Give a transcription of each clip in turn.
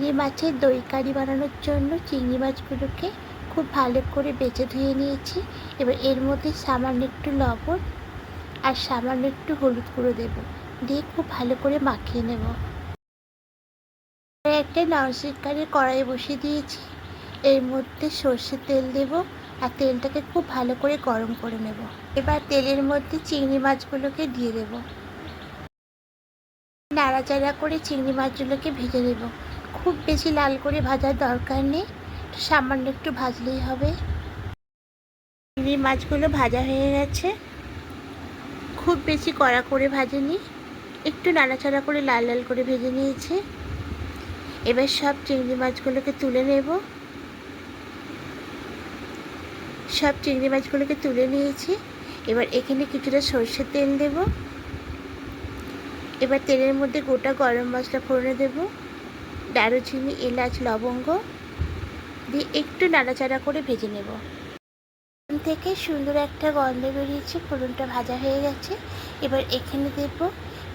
চিংড়ি মাছের দই কারি বানানোর জন্য চিংড়ি মাছগুলোকে খুব ভালো করে বেছে ধুয়ে নিয়েছি। এবার এর মধ্যে সামান্য একটু লবণ আর সামান্য একটু হলুদ গুঁড়ো দেবো, দিয়ে খুব ভালো করে মাখিয়ে নেব। একটা ননস্টিক কড়াই বসিয়ে দিয়েছি, এর মধ্যে সর্ষের তেল দেব আর তেলটাকে খুব ভালো করে গরম করে নেব। এবার তেলের মধ্যে চিংড়ি মাছগুলোকে দিয়ে দেব, নাড়াচাড়া করে চিংড়ি মাছগুলোকে ভেজে নেব। খুব বেশি লাল করে ভাজার দরকার নেই, সামান্য একটু ভাজলেই হবে। চিংড়ি মাছগুলো ভাজা হয়ে গেছে, খুব বেশি কড়া করে ভাজেনি, একটু নাড়াচাড়া করে লাল লাল করে ভেজে নিয়েছি। এবার সব চিংড়ি মাছগুলোকে তুলে নেব। সব চিংড়ি মাছগুলোকে তুলে নিয়েছি। এবার এখানে কিছুটা সর্ষের তেল দেব। এবার তেলের মধ্যে গোটা গরম মশলা ফোড়নে দেব, দারুচিনি, এলাচ, লবঙ্গ দিয়ে একটু নাড়াচাড়া করে ভেজে নেব। থেকে সুন্দর একটা গন্ধ বেরিয়েছে, ফোড়নটা ভাজা হয়ে গেছে। এবার এখানে দেব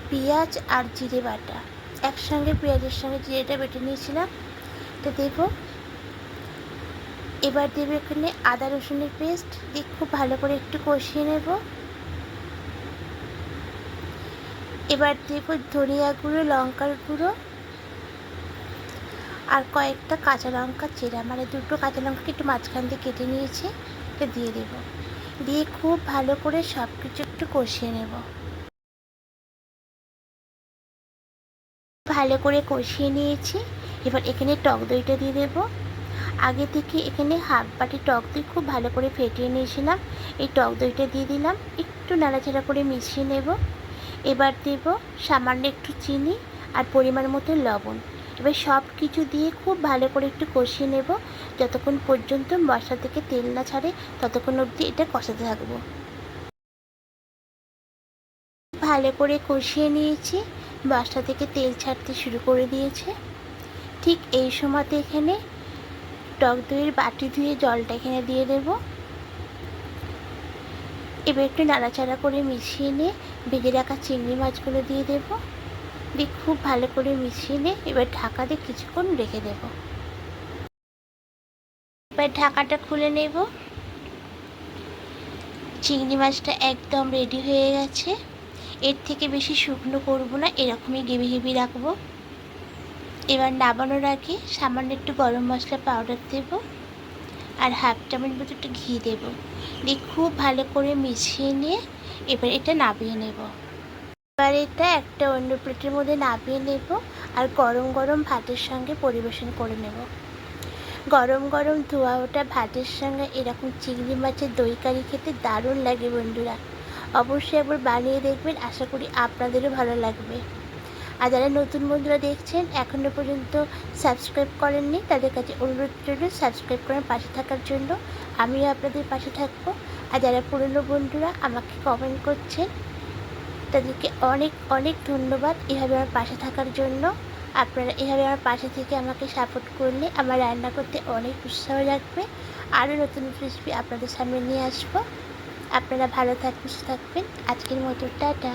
পেঁয়াজ আর জিরে বাটা, একসঙ্গে পেঁয়াজের সঙ্গে জিরেটা বেটে নিয়েছিলাম তো দেব। এবার দেব এখানে আদা রসুনের পেস্ট, দিয়ে খুব ভালো করে একটু কষিয়ে নেব। এবার দেব ধনিয়া গুঁড়ো, লঙ্কার গুঁড়ো আর কয়েকটা কাঁচা লঙ্কা চেরা, মানে দুটো কাঁচা লঙ্কাকে একটু মাঝখান দিয়ে কেটে নিয়েছি, এটা দিয়ে দেব। দিয়ে খুব ভালো করে সব কিছু একটু কষিয়ে নেব। ভালো করে কষিয়ে নিয়েছি। এবার এখানে টক দইটা দিয়ে দেব। আগে থেকে এখানে হাফ বাটি টক দই খুব ভালো করে ফেটিয়ে নিয়েছিলাম, এই টক দইটা দিয়ে দিলাম, একটু নাড়াচাড়া করে মিশিয়ে নেব। এবার দেব সামান্য একটু চিনি আর পরিমাণ মতো লবণ। এবার সব কিছু দিয়ে খুব ভালো করে একটু কষিয়ে নেব, যতক্ষণ পর্যন্ত মশলা থেকে তেল না ছাড়ে ততক্ষণ অবধি এটা কষাতে থাকবো। ভালো করে কষিয়ে নিয়েছি, মশলা থেকে তেল ছাড়তে শুরু করে দিয়েছে। ঠিক এই সময়তে এখানে টক দইয়ের বাটি ধুয়ে জলটা এখানে দিয়ে দেব। এবার একটু নাড়াচাড়া করে মিশিয়ে নিয়ে ভেজে রাখা চিংড়ি মাছগুলো দিয়ে দেব, দিয়ে খুব ভালো করে মিশিয়ে নিয়ে এবার ঢাকা দিয়ে কিছুক্ষণ রেখে দেব। এবার ঢাকাটা খুলে নেব। চিংড়ি মাছটা একদম রেডি হয়ে গেছে। এর থেকে বেশি শুকনো করব না, এরকমই গ্রেভি গ্রেভি রাখবো। এবার নামানোর আগে সামান্য একটু গরম মশলা পাউডার দেব আর হাফ চামচ মতো একটু ঘি দেব, দিয়ে খুব ভালো করে মিশিয়ে নিয়ে এবার এটা নামিয়ে নেব। এবার এটা একটা অন্য প্লেটের মধ্যে নামিয়ে নেব আর গরম গরম ভাতের সঙ্গে পরিবেশন করে নেব। গরম গরম ধোয়া ওঠা ভাতের সঙ্গে এরকম চিংড়ি মাছের দই কারি খেতে দারুণ লাগে বন্ধুরা। অবশ্যই একবার বানিয়ে দেখবেন, আশা করি আপনাদেরও ভালো লাগবে। আর যারা নতুন বন্ধুরা দেখছেন এখনও পর্যন্ত সাবস্ক্রাইব করেননি, তাদের কাছে অনুরোধ রইল সাবস্ক্রাইব করে পাশে থাকার জন্য। আমিও আপনাদের পাশে থাকবো। আর যারা পুরনো বন্ধুরা আমাকে কমেন্ট করছেন তাদেরকে অনেক অনেক ধন্যবাদ এভাবে আমার পাশে থাকার জন্য। আপনারা এভাবে আমার পাশে থেকে আমাকে সাপোর্ট করলে আমার রান্না করতে অনেক উৎসাহ লাগবে। আরও নতুন রেসিপি আপনাদের সামনে নিয়ে আসবো। আপনারা ভালো থাকবেন, সুস্থ থাকবেন। আজকের মতো টাটা।